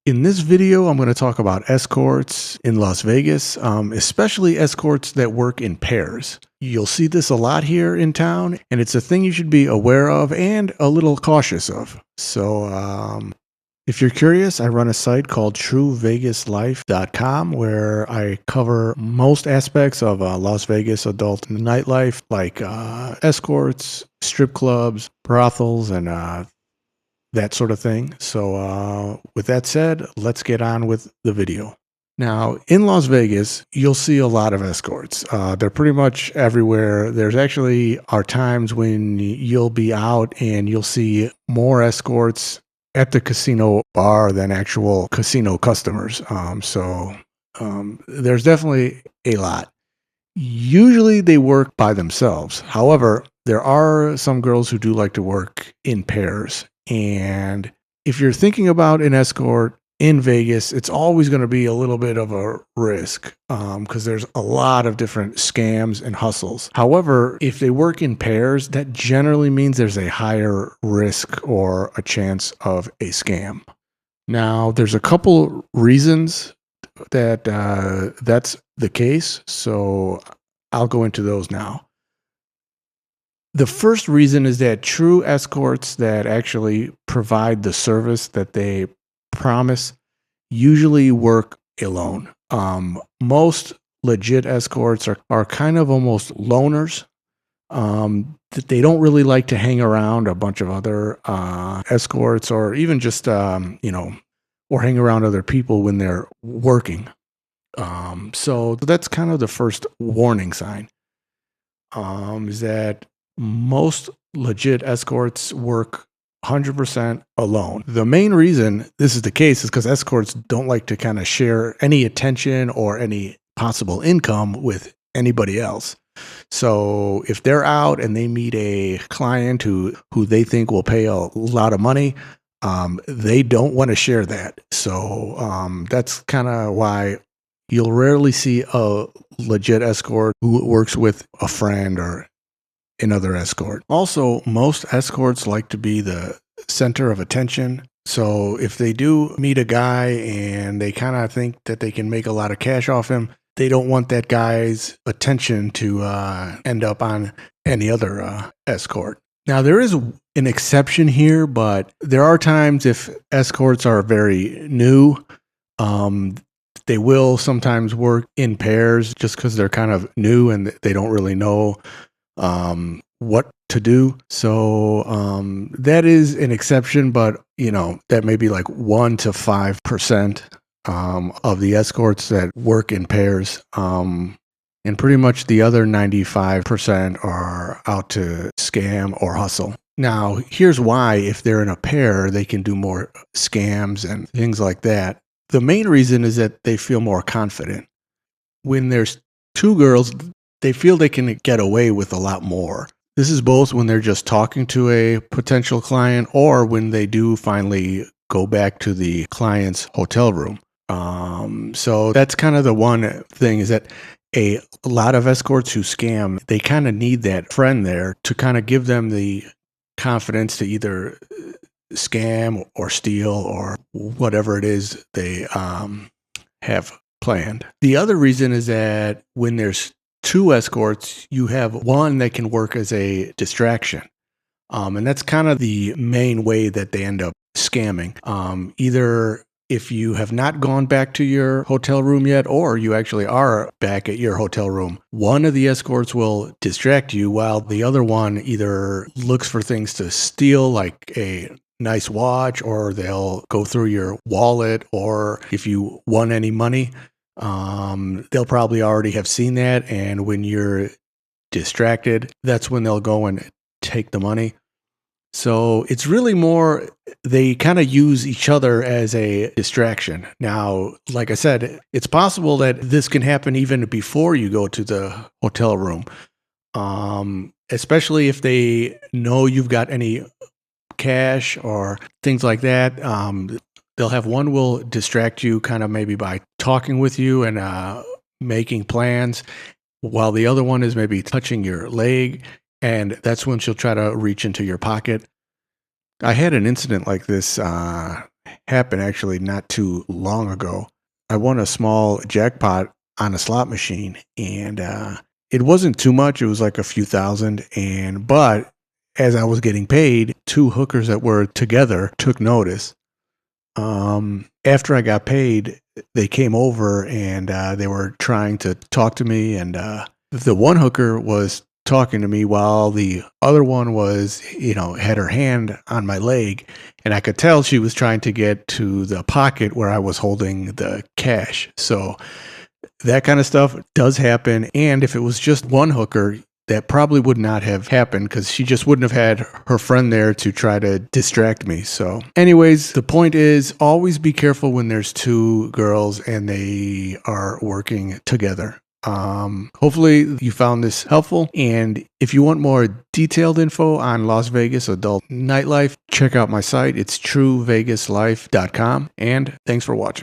In this video, I'm going to talk about escorts in Las Vegas, especially escorts that work in pairs. You'll see this a lot here in town, and it's a thing you should be aware of and a little cautious of. So, if you're curious, I run a site called TrueVegasLife.com where I cover most aspects of Las Vegas adult nightlife, like escorts, strip clubs, brothels, and that sort of thing. So with that said, let's get on with the video. Now, in Las Vegas, you'll see a lot of escorts. They're pretty much everywhere. There's actually are times when you'll be out and you'll see more escorts at the casino bar than actual casino customers. There's definitely a lot. Usually they work by themselves. However, there are some girls who do like to work in pairs. And if you're thinking about an escort in Vegas, it's always going to be a little bit of a risk because there's a lot of different scams and hustles. However, if they work in pairs, that generally means there's a higher risk or a chance of a scam. Now, there's a couple reasons that that's the case, so I'll go into those now. The first reason is that true escorts that actually provide the service that they promise usually work alone. Most legit escorts are kind of almost loners. They don't really like to hang around a bunch of other escorts or even just, or hang around other people when they're working. So that's kind of the first warning sign, is that most legit escorts work 100% alone. The main reason this is the case is because escorts don't like to kind of share any attention or any possible income with anybody else. So if they're out and they meet a client who they think will pay a lot of money, they don't want to share that. So that's kind of why you'll rarely see a legit escort who works with a friend or another escort. Also, most escorts like to be the center of attention. So if they do meet a guy and they kind of think that they can make a lot of cash off him, they don't want that guy's attention to end up on any other escort. Now, there is an exception here, but there are times if escorts are very new, they will sometimes work in pairs just because they're kind of new and they don't really know what to do. So that is an exception, but that may be like 1 to 5% of the escorts that work in pairs. And pretty much the other 95% are out to scam or hustle. Now, here's why. If they're in a pair, they can do more scams and things like that. The main reason is that they feel more confident. When there's two girls, they feel they can get away with a lot more. This is both when they're just talking to a potential client or when they do finally go back to the client's hotel room. So that's kind of the one thing, is that a lot of escorts who scam, they kind of need that friend there to kind of give them the confidence to either scam or steal or whatever it is they have planned. The other reason is that when there's two escorts, you have one that can work as a distraction. And that's kind of the main way that they end up scamming. Either if you have not gone back to your hotel room yet, or you actually are back at your hotel room, one of the escorts will distract you while the other one either looks for things to steal, like a nice watch, or they'll go through your wallet, or if you won any money, they'll probably already have seen that. And when you're distracted, that's when they'll go and take the money. So it's really more, they kind of use each other as a distraction. Now, like I said, it's possible that this can happen even before you go to the hotel room, especially if they know you've got any cash or things like that. They'll have one will distract you kind of maybe by talking with you and making plans, while the other one is maybe touching your leg. And that's when she'll try to reach into your pocket. I had an incident like this happened actually not too long ago. I won a small jackpot on a slot machine, and it wasn't too much. It was like a few thousand, but as I was getting paid, two hookers that were together took notice. After I got paid, they came over and they were trying to talk to me, and the one hooker was talking to me while the other one was, had her hand on my leg, and I could tell she was trying to get to the pocket where I was holding the cash. So that kind of stuff does happen. And if it was just one hooker, that probably would not have happened because she just wouldn't have had her friend there to try to distract me. So anyways, the point is always be careful when there's two girls and they are working together. Hopefully you found this helpful. And if you want more detailed info on Las Vegas adult nightlife, check out my site. It's truevegaslife.com. And thanks for watching.